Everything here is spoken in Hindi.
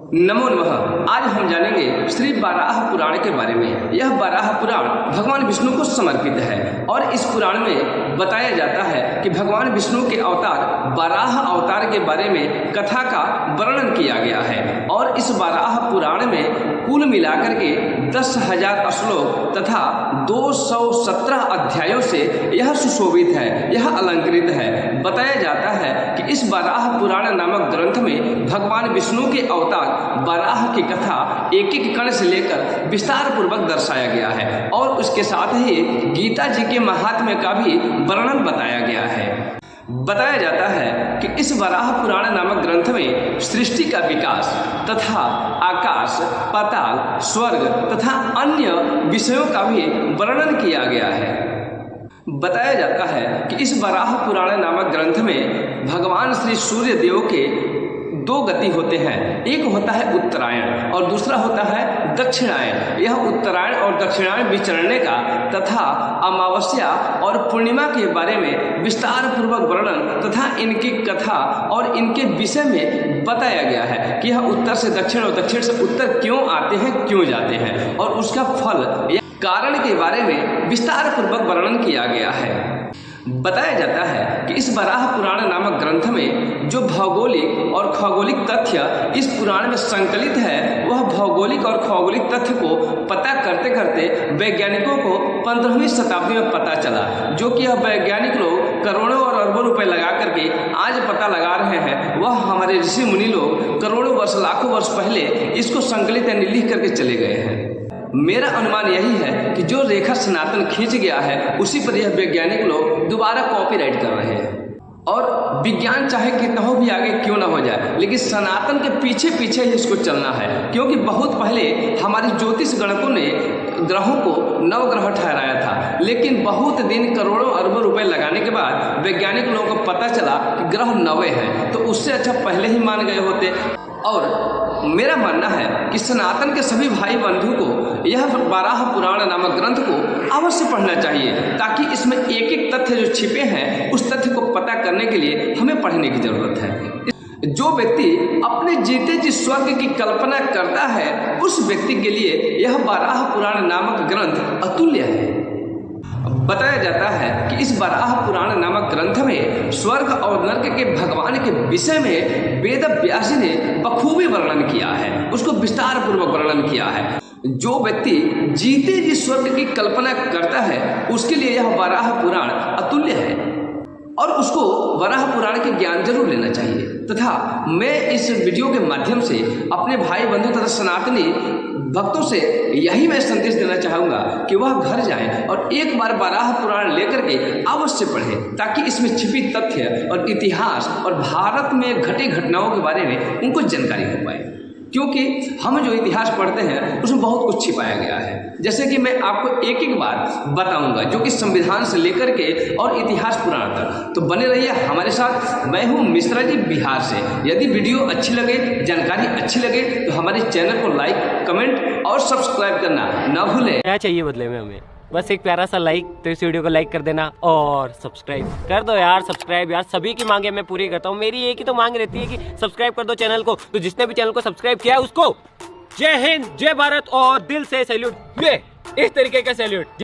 नमो नमः। आज हम जानेंगे श्री वराह पुराण के बारे में। यह वराह पुराण भगवान विष्णु को समर्पित है और इस पुराण में बताया जाता है कि भगवान विष्णु के अवतार वराह अवतार के बारे में कथा का वर्णन किया गया है। और इस वराह पुराण में कुल मिलाकर के 10,000 श्लोक तथा 217 अध्यायों से यह सुशोभित है, यह अलंकृत है। बताया जाता है कि इस वराह पुराण नामक ग्रंथ में भगवान विष्णु के अवतार वराह की कथा एक एक कण से लेकर विस्तार पूर्वक दर्शाया गया है और उसके साथ ही गीता जी के महात्म्य का भी वर्णन बताया गया है। बताया जाता है कि इस वराह पुराण नामक ग्रंथ में सृष्टि का विकास तथा आकाश, पाताल, स्वर्ग तथा अन्य विषयों का भी वर्णन किया गया है। बताया जाता है कि इस वराह पुराण नामक ग्रंथ में भगवान श्री सूर्य देव के दो गति होते हैं। एक होता है उत्तरायण और दूसरा होता है दक्षिणायन। यह उत्तरायण और दक्षिणायन विचरने का तथा अमावस्या और पूर्णिमा के बारे में विस्तार पूर्वक वर्णन तथा इनकी कथा और इनके विषय में बताया गया है कि यह उत्तर से दक्षिण और दक्षिण से उत्तर क्यों आते हैं, क्यों जाते हैं और उसका फल या कारण के बारे में विस्तार पूर्वक वर्णन किया गया है। बताया जाता है कि इस वराह पुराण नामक ग्रंथ में जो भौगोलिक और खगोलिक तथ्य इस पुराण में संकलित है, वह भौगोलिक और खगोलिक तथ्य को पता करते करते वैज्ञानिकों को 15वीं शताब्दी में पता चला, जो कि यह वैज्ञानिक लोग करोड़ों और अरबों रुपए लगा करके आज पता लगा रहे हैं। वह हमारे ऋषि मुनि लोग करोड़ों वर्ष, लाखों वर्ष पहले इसको संकलित यानी लिख करके चले गए हैं। मेरा अनुमान यही है कि जो रेखा सनातन खींच गया है उसी पर यह वैज्ञानिक लोग दोबारा कॉपीराइट कर रहे हैं। और विज्ञान चाहे कितना हो भी आगे क्यों ना हो जाए, लेकिन सनातन के पीछे पीछे ही इसको चलना है, क्योंकि बहुत पहले हमारी ज्योतिष गणकों ने ग्रहों को नवग्रह ठहराया था, लेकिन बहुत दिन, करोड़ों अरबों रुपए लगाने के बाद वैज्ञानिक लोगों को पता चला कि ग्रह नवे हैं, तो उससे अच्छा पहले ही मान गए होते। और मेरा मानना है कि सनातन के सभी भाई बंधु को यह वराह पुराण नामक ग्रंथ को अवश्य पढ़ना चाहिए, ताकि इसमें एक एक तथ्य जो छिपे हैं उस तथ्य को पता करने के लिए हमें पढ़ने की जरूरत है। जो व्यक्ति अपने जीते जी स्वर्ग की कल्पना करता है, उस व्यक्ति के लिए यह वराह पुराण नामक ग्रंथ अतुल्य है। बताया जाता है कि इस वराह पुराण नामक ग्रंथ में स्वर्ग और नरक के भगवान के विषय में वेद व्यास जी ने बखूबी वर्णन किया है, उसको विस्तार पूर्वक वर्णन किया है। जो व्यक्ति जीते जी स्वर्ग की कल्पना करता है उसके लिए यह वराह पुराण अतुल्य है और उसको वराह पुराण के ज्ञान जरूर लेना चाहिए। तथा मैं इस वीडियो के माध्यम से अपने भाई बंधु तथा सनातनी भक्तों से यही मैं संदेश देना चाहूँगा कि वह घर जाएं और एक बार वराह पुराण लेकर के अवश्य पढ़ें, ताकि इसमें छिपी तथ्य और इतिहास और भारत में घटी घटनाओं के बारे में उनको जानकारी हो पाए। क्योंकि हम जो इतिहास पढ़ते हैं उसमें बहुत कुछ छिपाया गया है, जैसे कि मैं आपको एक एक बात बताऊंगा, जो कि संविधान से लेकर के और इतिहास पुराण तक। तो बने रहिए हमारे साथ। मैं हूं मिश्रा जी, बिहार से। यदि वीडियो अच्छी लगे, जानकारी अच्छी लगे, तो हमारे चैनल को लाइक, कमेंट और सब्सक्राइब करना ना भूलें। क्या चाहिए बदले में हमें? बस एक प्यारा सा लाइक, तो इस वीडियो को लाइक कर देना और सब्सक्राइब कर दो यार। सब्सक्राइब यार, सभी की मांगे मैं पूरी करता हूँ। मेरी एक ही तो मांग रहती है कि सब्सक्राइब कर दो चैनल को। तो जिसने भी चैनल को सब्सक्राइब किया है उसको जय हिंद, जय भारत और दिल से सैल्यूट। ये इस तरीके का सैल्यूट।